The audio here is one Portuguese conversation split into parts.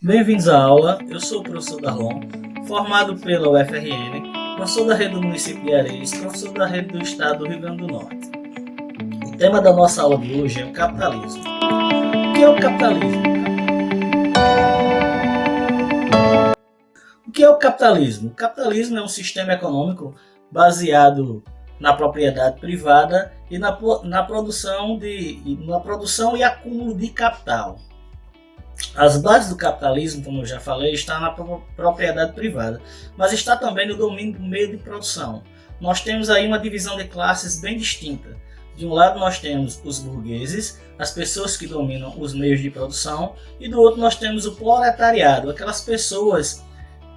Bem-vindos à aula, eu sou o professor Darlon, formado pela UFRN, professor da rede do município de Areias, professor da rede do estado do Rio Grande do Norte. O tema da nossa aula de hoje é o capitalismo. O que é o capitalismo? O que é o capitalismo? O capitalismo é um sistema econômico baseado na propriedade privada e na produção e acúmulo de capital. As bases do capitalismo, como eu já falei, estão na propriedade privada, mas está também no domínio do meio de produção. Nós temos aí uma divisão de classes bem distinta. De um lado nós temos os burgueses, as pessoas que dominam os meios de produção, e do outro nós temos o proletariado, aquelas pessoas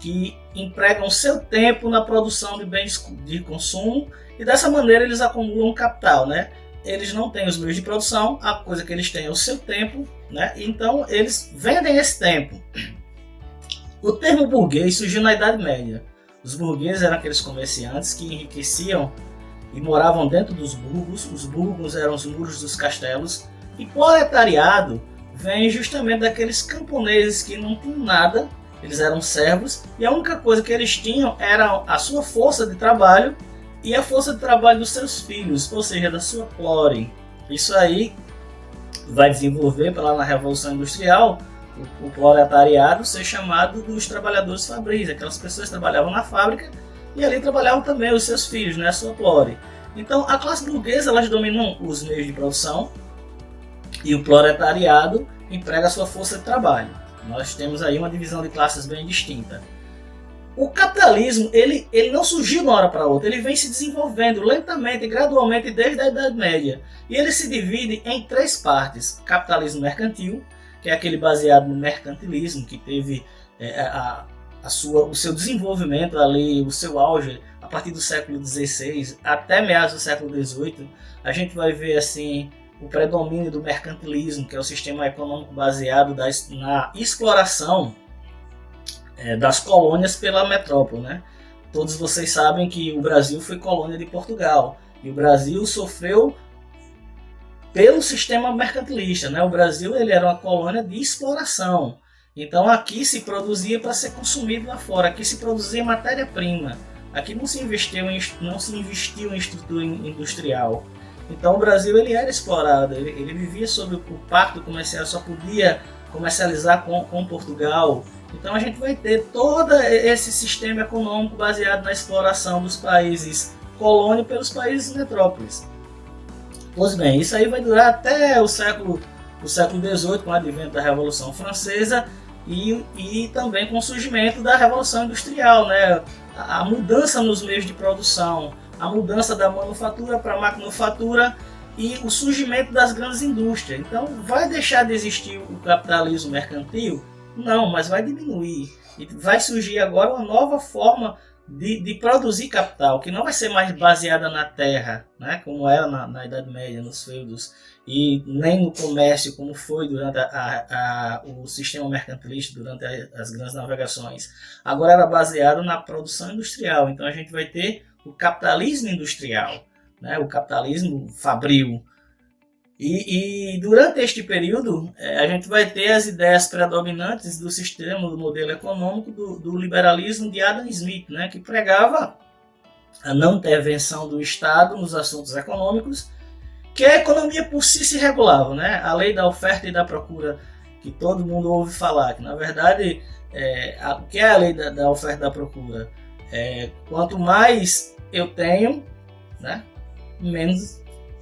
que empregam seu tempo na produção de bens de consumo e dessa maneira eles acumulam capital, né? Eles não têm os meios de produção, a coisa que eles têm é o seu tempo, né? Então eles vendem esse tempo. O termo burguês surgiu na Idade Média. Os burgueses eram aqueles comerciantes que enriqueciam e moravam dentro dos burgos. Os burgos eram os muros dos castelos. E proletariado vem justamente daqueles camponeses que não tinham nada, eles eram servos, e a única coisa que eles tinham era a sua força de trabalho e a força de trabalho dos seus filhos, ou seja, da sua prole. Isso aí vai desenvolver lá na Revolução Industrial o proletariado ser chamado dos trabalhadores fabris, aquelas pessoas que trabalhavam na fábrica e ali trabalhavam também os seus filhos, né, a sua prole. Então a classe burguesa elas dominam os meios de produção e o proletariado emprega a sua força de trabalho. Nós temos aí uma divisão de classes bem distinta. O capitalismo ele não surgiu de uma hora para outra, ele vem se desenvolvendo lentamente, gradualmente desde a Idade Média. E ele se divide em três partes: capitalismo mercantil, que é aquele baseado no mercantilismo, que teve o seu desenvolvimento ali, o seu auge a partir do século XVI até meados do século XVIII. A gente vai ver assim o predomínio do mercantilismo, que é o sistema econômico baseado na exploração das colônias pela metrópole, né? Todos vocês sabem que o Brasil foi colônia de Portugal e o Brasil sofreu pelo sistema mercantilista, né? O Brasil ele era uma colônia de exploração, então aqui se produzia para ser consumido lá fora, aqui se produzia matéria-prima, aqui não se investiu em estrutura industrial. Então o Brasil ele era explorado, ele vivia sob o pacto comercial, só podia comercializar com Portugal. Então a gente vai ter todo esse sistema econômico baseado na exploração dos países colônia pelos países metrópoles. Pois bem, isso aí vai durar até o século XVIII, com o advento da Revolução Francesa e também com o surgimento da Revolução Industrial, né? A mudança nos meios de produção, a mudança da manufatura para a maquinofatura e o surgimento das grandes indústrias. Então vai deixar de existir o capitalismo mercantil? Não, mas vai diminuir e vai surgir agora uma nova forma de produzir capital, que não vai ser mais baseada na terra, né, como era na Idade Média, nos feudos, e nem no comércio, como foi durante o sistema mercantilista, durante as grandes navegações. Agora era baseado na produção industrial, então a gente vai ter o capitalismo industrial, né, o capitalismo fabril. E durante este período, a gente vai ter as ideias predominantes do sistema, do modelo econômico, do liberalismo de Adam Smith, né, que pregava a não intervenção do Estado nos assuntos econômicos, que a economia por si se regulava, né, a lei da oferta e da procura, que todo mundo ouve falar, que na verdade, o que é a lei da oferta e da procura? Quanto mais eu tenho, né,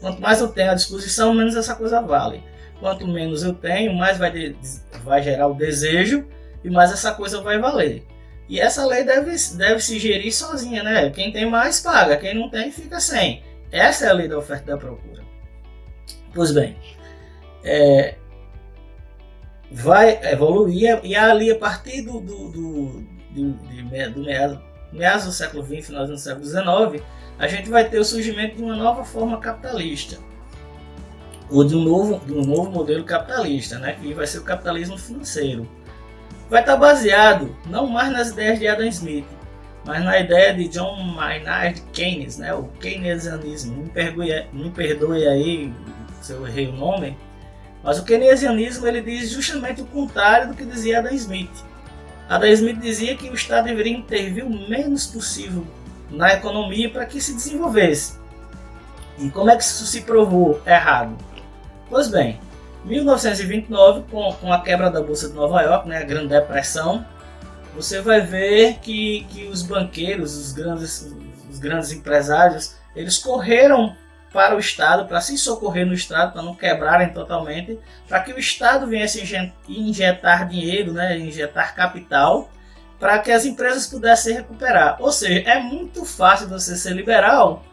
quanto mais eu tenho à disposição, menos essa coisa vale. Quanto menos eu tenho, mais vai gerar o desejo e mais essa coisa vai valer. E essa lei deve se gerir sozinha, né? Quem tem mais paga, quem não tem fica sem. Essa é a lei da oferta e da procura. Pois bem, vai evoluir e ali a partir do meados do século XX, final do século XIX, a gente vai ter o surgimento de uma nova forma capitalista, ou de um novo modelo capitalista, né, que vai ser o capitalismo financeiro. Vai estar baseado não mais nas ideias de Adam Smith, mas na ideia de John Maynard Keynes, né, o keynesianismo. Me perdoe aí se eu errei o nome, Mas o keynesianismo ele diz justamente o contrário do que dizia Adam Smith. Adam Smith dizia que o Estado deveria intervir o menos possível na economia para que se desenvolvesse. E como é que isso se provou errado? Pois bem, em 1929, com a quebra da Bolsa de Nova York, né, a Grande Depressão, você vai ver que os banqueiros, os grandes empresários, eles correram para o Estado, para se socorrer no Estado, para não quebrarem totalmente, para que o Estado viesse injetar dinheiro, né, injetar capital, para que as empresas pudessem recuperar. Ou seja, é muito fácil você ser liberal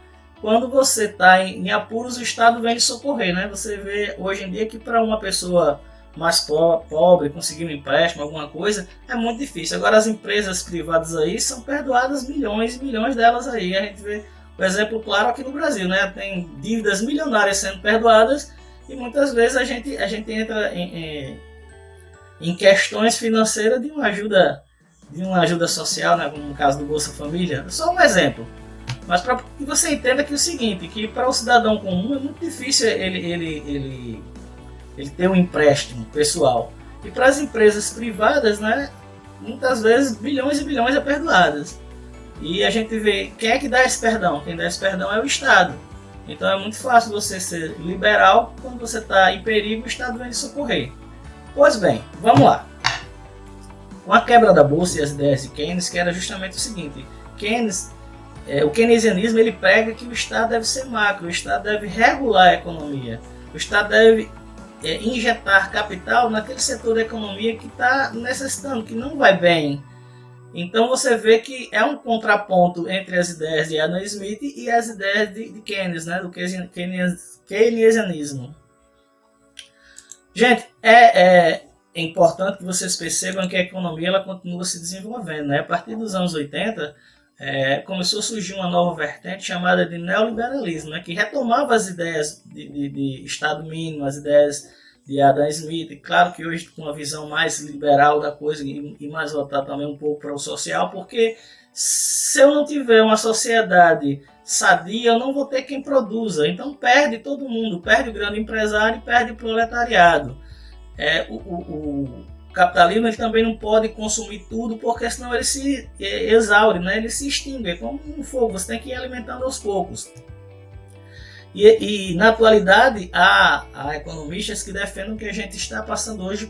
quando você está em apuros, o Estado vem lhe socorrer. Né? Você vê hoje em dia que para uma pessoa mais pobre conseguir um empréstimo, alguma coisa, é muito difícil. Agora as empresas privadas aí são perdoadas milhões e milhões delas aí. A gente vê o exemplo claro aqui no Brasil, né? Tem dívidas milionárias sendo perdoadas e muitas vezes a gente entra em questões financeiras de uma ajuda social, né? Como no caso do Bolsa Família. Só um exemplo. Mas para que você entenda que é o seguinte, que para o cidadão comum é muito difícil ele ter um empréstimo pessoal. E para as empresas privadas, né? Muitas vezes bilhões e bilhões é perdoadas. E a gente vê, quem é que dá esse perdão? Quem dá esse perdão é o Estado. Então é muito fácil você ser liberal quando você está em perigo, o Estado vem lhe socorrer. Pois bem, vamos lá. Com a quebra da Bolsa e as ideias de Keynes, que era justamente o seguinte, o keynesianismo ele prega que o Estado deve ser macro, o Estado deve regular a economia, o Estado deve injetar capital naquele setor da economia que está necessitando, que não vai bem. Então você vê que é um contraponto entre as ideias de Adam Smith e as ideias de Keynes, né, do keynesianismo. Gente, é importante que vocês percebam que a economia ela continua se desenvolvendo. Né? A partir dos anos 80, começou a surgir uma nova vertente chamada de neoliberalismo, né, que retomava as ideias de Estado mínimo, as ideias de Adam Smith. Claro que hoje com uma visão mais liberal da coisa e mais voltada também um pouco para o social, porque se eu não tiver uma sociedade sadia, eu não vou ter quem produza. Então perde todo mundo, perde o grande empresário e perde o proletariado. O capitalismo ele também não pode consumir tudo, porque senão ele se exaure, né? Ele se extingue, é como um fogo, você tem que ir alimentando aos poucos. E na atualidade há economistas que defendem que a gente está passando hoje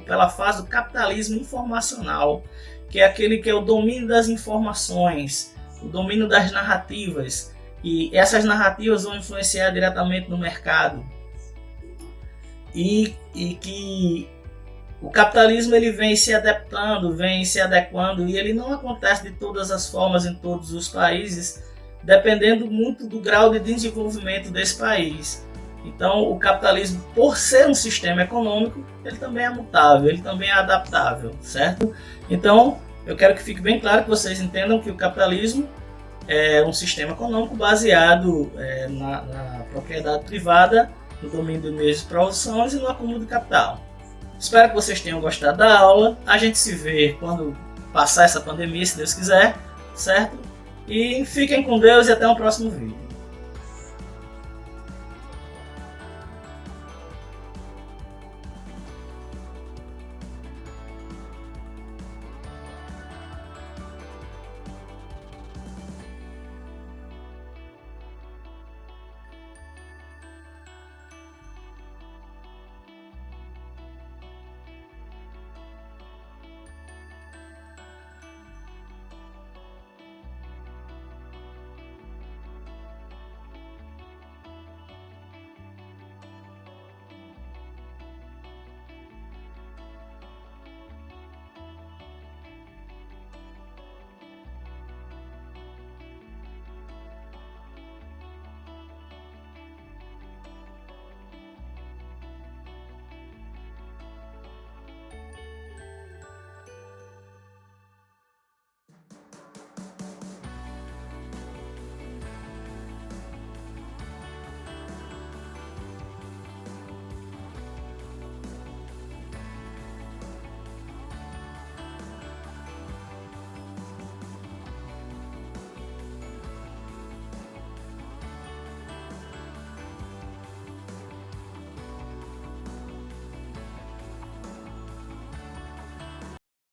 pela fase do capitalismo informacional, que é aquele que é o domínio das informações, o domínio das narrativas, e essas narrativas vão influenciar diretamente no mercado. E que o capitalismo ele vem se adaptando, vem se adequando, e ele não acontece de todas as formas em todos os países, dependendo muito do grau de desenvolvimento desse país. Então o capitalismo, por ser um sistema econômico, ele também é mutável, ele também é adaptável, certo? Então eu quero que fique bem claro que vocês entendam que o capitalismo é um sistema econômico baseado na propriedade privada, no domínio de meios de produção e no acúmulo de capital. Espero que vocês tenham gostado da aula. A gente se vê quando passar essa pandemia, se Deus quiser, certo? E fiquem com Deus e até o próximo vídeo.